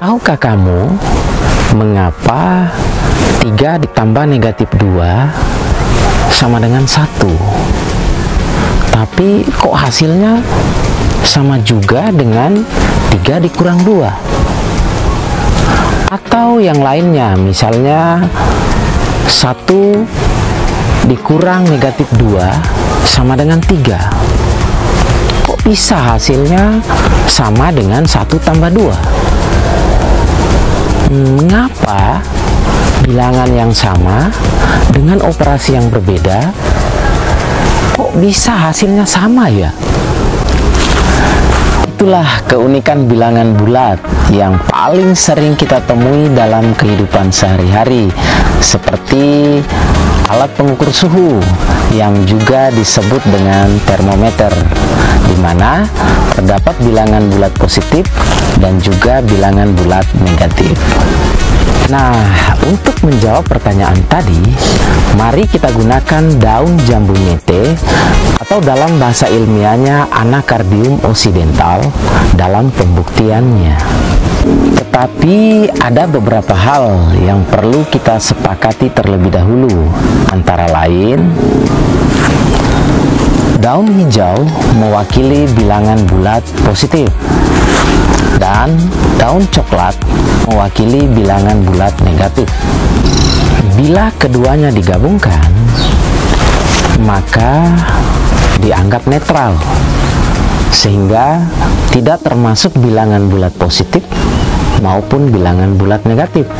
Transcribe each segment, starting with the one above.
Tahukah kamu mengapa 3 ditambah negatif 2 sama dengan 1? Tapi kok hasilnya sama juga dengan 3 dikurang 2? Atau yang lainnya, misalnya 1 dikurang negatif 2 sama dengan 3. Kok bisa hasilnya sama dengan 1 tambah 2? Mengapa bilangan yang sama dengan operasi yang berbeda kok bisa hasilnya sama ya? Itulah keunikan bilangan bulat yang paling sering kita temui dalam kehidupan sehari-hari, seperti alat pengukur suhu yang juga disebut dengan termometer, di mana terdapat bilangan bulat positif dan juga bilangan bulat negatif. Nah, untuk menjawab pertanyaan tadi, mari kita gunakan daun jambu mete atau dalam bahasa ilmiahnya Anacardium occidental dalam pembuktiannya. Tetapi ada beberapa hal yang perlu kita sepakati terlebih dahulu, antara lain daun hijau mewakili bilangan bulat positif dan daun coklat mewakili bilangan bulat negatif. Bila keduanya digabungkan, maka dianggap netral, sehingga tidak termasuk bilangan bulat positif maupun bilangan bulat negatif,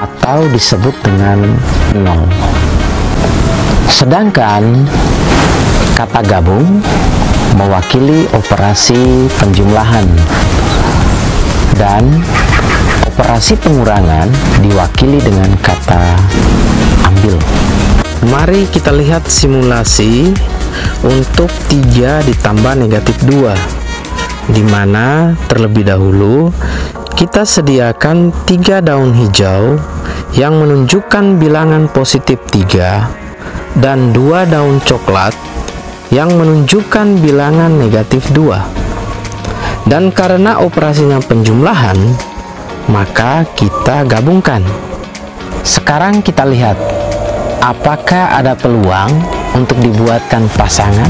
atau disebut dengan nol. Sedangkan kata gabung mewakili operasi penjumlahan dan operasi pengurangan diwakili dengan kata ambil. Mari kita lihat simulasi untuk 3 ditambah negatif 2, di mana terlebih dahulu kita sediakan 3 daun hijau yang menunjukkan bilangan positif 3 dan 2 daun coklat yang menunjukkan bilangan negatif 2. Dan karena operasinya penjumlahan, maka kita gabungkan. Sekarang kita lihat apakah ada peluang untuk dibuatkan pasangan.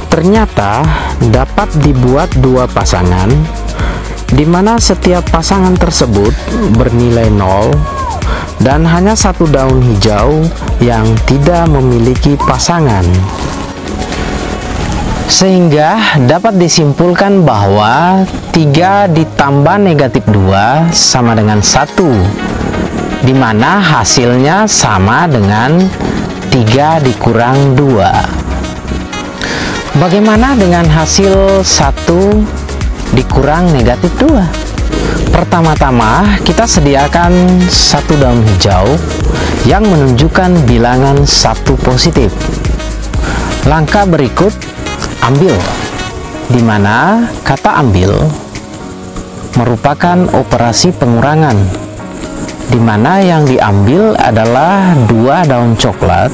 Ternyata dapat dibuat 2 pasangan, di mana setiap pasangan tersebut bernilai 0 dan hanya 1 daun hijau yang tidak memiliki pasangan. Sehingga dapat disimpulkan bahwa 3 ditambah negatif 2 sama dengan 1, di mana hasilnya sama dengan 3 dikurang 2. Bagaimana dengan hasil 1 dikurang negatif 2? Pertama-tama kita sediakan 1 daun hijau yang menunjukkan bilangan 1 positif. Langkah berikut, ambil, di mana kata ambil merupakan operasi pengurangan, di mana yang diambil adalah 2 daun coklat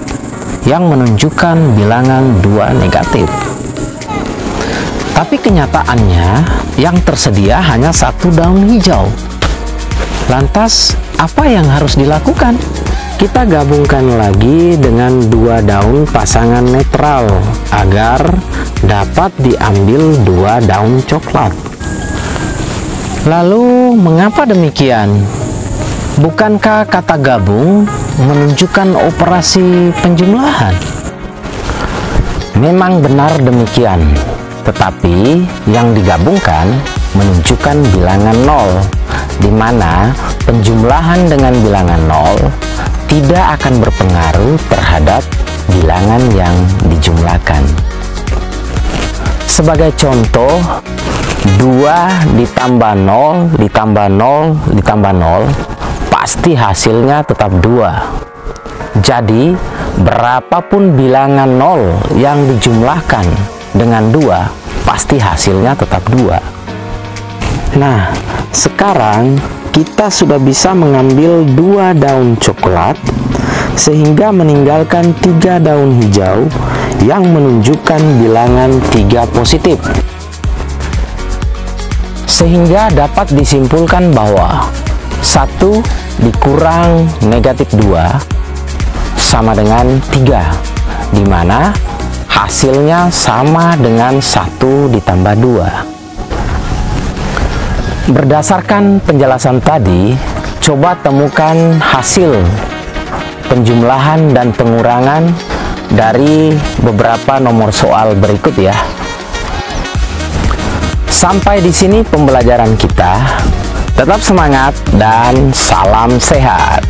yang menunjukkan bilangan 2 negatif. Tapi kenyataannya yang tersedia hanya 1 daun hijau. Lantas apa yang harus dilakukan? Kita gabungkan lagi dengan 2 daun pasangan netral agar dapat diambil 2 daun coklat. Lalu mengapa demikian? Bukankah kata gabung menunjukkan operasi penjumlahan? Memang benar demikian, tetapi yang digabungkan menunjukkan bilangan 0, di mana penjumlahan dengan bilangan 0 tidak akan berpengaruh terhadap bilangan yang dijumlahkan. Sebagai contoh, 2 ditambah 0 ditambah 0 ditambah 0 pasti hasilnya tetap 2. Jadi berapapun bilangan 0 yang dijumlahkan dengan 2 pasti hasilnya tetap 2. Nah, sekarang kita sudah bisa mengambil 2 daun coklat sehingga meninggalkan 3 daun hijau yang menunjukkan bilangan 3 positif. Sehingga dapat disimpulkan bahwa 1 dikurang negatif 2 sama dengan 3, di mana hasilnya sama dengan 1 ditambah 2. Berdasarkan penjelasan tadi, coba temukan hasil penjumlahan dan pengurangan dari beberapa nomor soal berikut ya. Sampai di sini pembelajaran kita. Tetap semangat dan salam sehat.